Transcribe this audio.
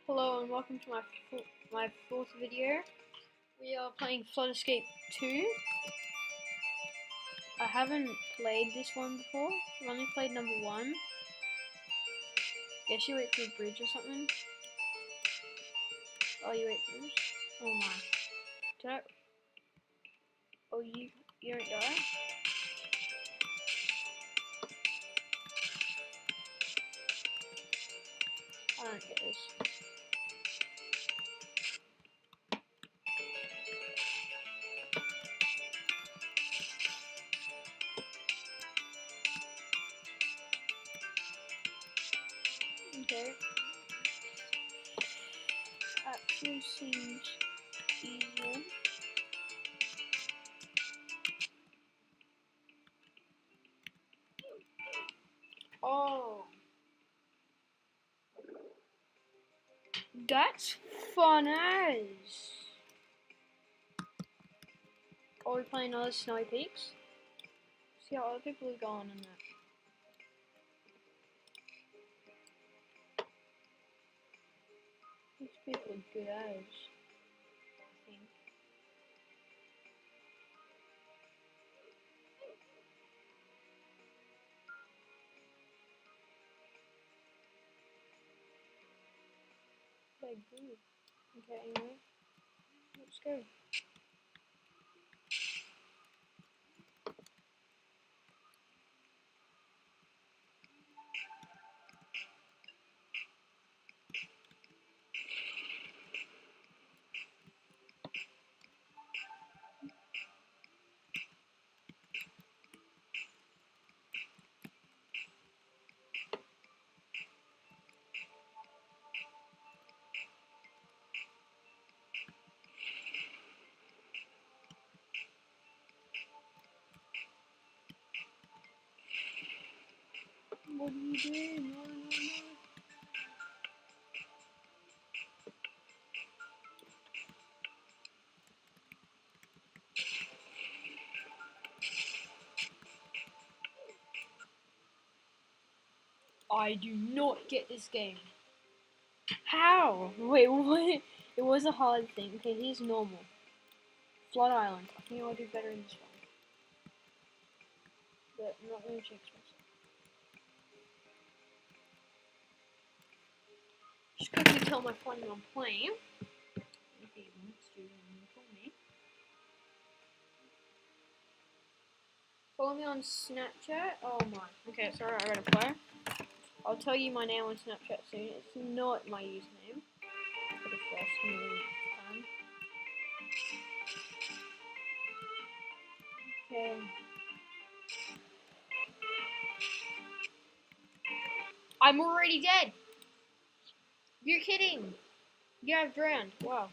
Hello and welcome to my fourth video. We are playing Flood Escape 2. I haven't played this one before. I've only played number 1. Guess you wait for a bridge or something. Oh, you wait for this? Oh my. Did I? Oh, you don't die? I don't get this. Okay. Actually seems easier. Oh. That's fun as. Are we playing other Snowy Peaks? See how other people are going in that. These people are good as, I think. They're good. Okay, anyway, let's go. What are you doing? No, no, no. I do not get this game. How? Wait, what? It was a hard thing. Okay, here's normal. Flood Island. I think I'll do better in this one. But I'm not going to jinx myself. Just quickly tell my friend I'm playing. If he wants to, call me. Follow me on Snapchat. Oh my. Okay, sorry, I gotta play. I'll tell you my name on Snapchat soon. It's not my username. For the first million time. Okay. I'm already dead. You're kidding. You have drowned. Wow.